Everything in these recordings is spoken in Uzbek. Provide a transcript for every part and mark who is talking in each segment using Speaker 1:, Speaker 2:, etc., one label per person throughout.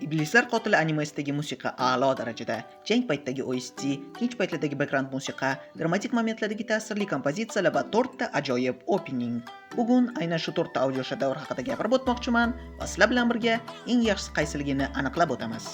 Speaker 1: Iblislar qotili animesidagi musiqa a'lo darajada. Jang paytidagi OST, tinch paytlardagi background musiqa, dramatik momentlardagi ta'sirli kompozitsiyalar va 4 ta ajoyib opening. Bugun aynan shu 4 ta audio shedevr haqida gapirib o'tmoqchiman va sizlar bilan birga eng yaxshisi qaysiligini aniqlab o'tamiz.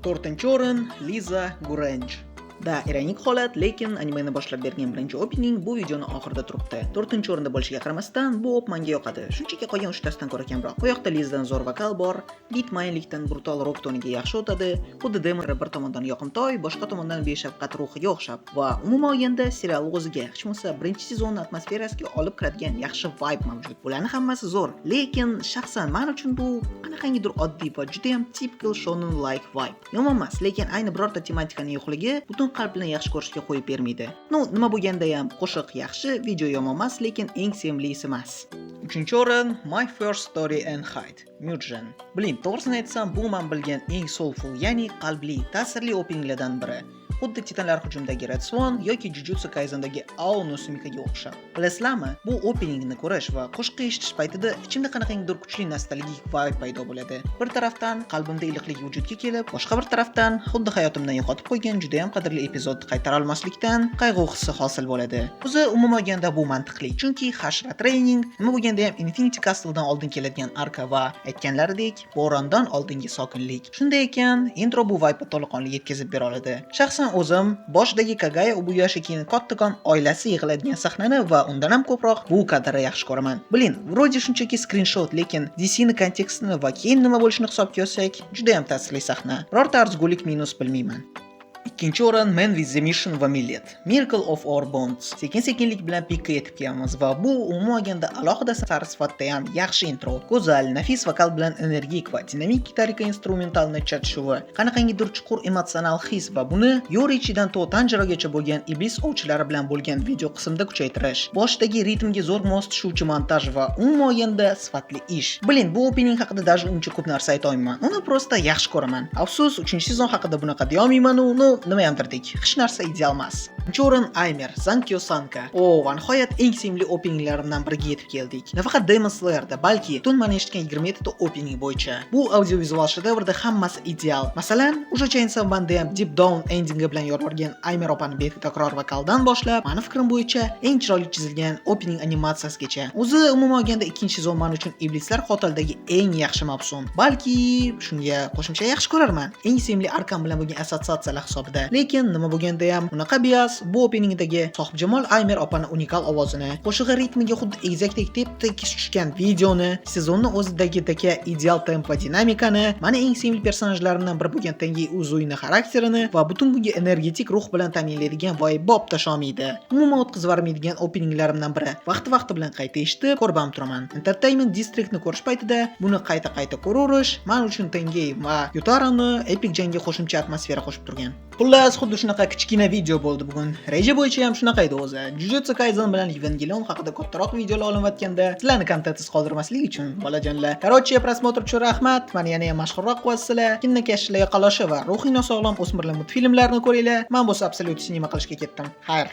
Speaker 1: 4-o'rin Liza Grange. Da, ironik holat, lekin animeni boshlab bergan birinchi opening bu videoni oxirida turibdi. 4-o'rinda bo'lishiga qaramasdan, bu op menga yoqadi. Shunchaki qolgan 3 tasidan ko'ra kamroq. Bu yoqda Lizadan zo'r vokal bor, beat mayinlikdan brutal rock toniga yaxshi o'tadi. Xuddi demo bir tomondan yoqimtoy, boshqa tomondan beshafqat ruhiga o'xshab va umuman olganda serial o'ziga, hech bo'lmasa birinchi sezon atmosferasiga olib kiradigan yaxshi vibe mavjud. Bularning hammasi zo'r, lekin shaxsan men uchun bu qanaqangidir oddiy va juda ham typical shonen like vibe. Yomon emas, lekin ayni birorta tematikaning yo'qligi butun qalb bilan yaxshi ko'rishga qo'yib bermaydi. Nima bo'lganda ham qo'shiq yaxshi, video yomon emas, lekin eng sevimlisi emas. 3-o'rin My First Story and Hide. Mugen. To'g'risini aytsam, bu men bilgan eng soulful, ya'ni qalbli, ta'sirli openinglardan biri. Xuddi Titanlar hujumidagi Red Swan yoki Jujutsu Kaisendagi Ao no Sumikaga o'xshab. Bilasizlarmi, bu openingni ko'rish va qo'shiq eshitish paytida ichimda qanaqangidir kuchli nostalgik vibe paydo bo'ladi. Bir tarafdan qalbimda iliqlik vujudga kelib, boshqa bir tarafdan xuddi hayotimdan yo'qotib qo'ygan juda ham qadrli epizodni qaytara olmaslikdan qayg'u hissi hosil bo'ladi. O'zi umuman olganda bu mantiqli, chunki Hashra Training nima bo'lganda ham Infinity Castle'dan oldin keladigan arka va aytganlaridek, bo'rondan oldingi sokinlik. Shunday ekan, intro bu vibe'ni to'laqonli yetkazib bera oladi. Shaxsan o'zim boshidagi Kagaya Ubuyashikining kattakon oilasi yig'iladigan sahnani va undan ham ko'proq bu kadrni yaxshi ko'raman. Vроде shunchaki screenshot, lekin DC ni kontekstini va keyin nima bo'lishini hisobga olsak, juda ham ta'sirli sahna. Birorta arzigulik minus bilmayman. 2-o'rin Man with the Mission va Millet. Miracle of Our Bonds. Sekin-sekinlik bilan pikka yetib kelamiz va bu umuman olganda alohida sari sifatda ham yaxshi intro. Go'zal, nafis vokal bilan energik va dinamik gitarika instrumentalni chatishuvi, qanaqangidir chuqur emotsional his va buni Yorichidan to Tanjirogacha bo'lgan iblis ovchilari bilan bo'lgan video qismda kuchaytirish, boshdagi ritmga zo'r mos tushuvchi montaj va umuman olganda sifatli ish. Bu opening haqida даже uncha ko'p narsa ayta olmayman. Uni prosta yaxshi ko'raman. Afsus, 3-sezon haqida bunaqa deya olmayman-u. Nima ham derdik, hech narsa ideal emas. 3-o'rin Aimer, Zankyo Sanka. Va nihoyat eng sevimli openinglarimdan biriga yetib keldik. Nafaqat Demon Slayer'da, balki butun men eshitgan 27 ta opening bo'yicha. Bu audiovizual shedevrda hammasi ideal. Masalan, o'sha Chainsaw Man'da ham Deep Down endingi bilan yorborgan Aimer opaning betakror vokaldan boshlab, meni fikrim bo'yicha eng chiroyli chizilgan opening animatsiyasigacha. O'zi umuman olganda 2-sezon men uchun Iblislar qotilidagi eng yaxshi mavsum. Balki shunga qo'shimcha yaxshi ko'rarman. Eng sevimli arkam bilan bo'lgan assotsiatsiyalar hisobida. Lekin nima bo'lganda ham unaqa bias bu openingdagi sohibjamol Aimer opani unikal ovozini, qo'shig'i ritmiga xuddi egizakdek tep-tekis tushgan videoni, sezonni o'zidagi ideal tempo dinamikani, meni eng sevimli personajlarimdan biri bo'lgan Tengi Uzuyni xarakterini va butun kungi energetik ruh bilan ta'minlaydigan vibe tasholmaydi. Umuman o'tkazib yubormaydigan openinglarimdan biri. Vaqti bilan qayta eshitib, ko'rib ham turaman. Entertainment Districtni ko'rish paytida buni qayta ko'raverish men uchun Tengi va Yutarani epik jangga qo'shimcha atmosfera qo'shib turgan. Xullas, xuddi shunaqa kichkina video bo'ldi bugun. Reja bo'yicha ham shunaqa edi o'zi. Jujutsu Kaisen bilan Evangelion haqida kattaroq videolar olinayotganda sizlarni kontentsiz qoldirmaslik uchun bolajonlar. Prosmotr uchun rahmat. Meni yana ham mashhurroq qilasizlar. Kinnakashlarga qaloshi va ruhiy nosog'lom o'smirlar multfilmlarini ko'ringlar. Men bo'lsa Absolute Cinema qilishga ketdim. Xayr.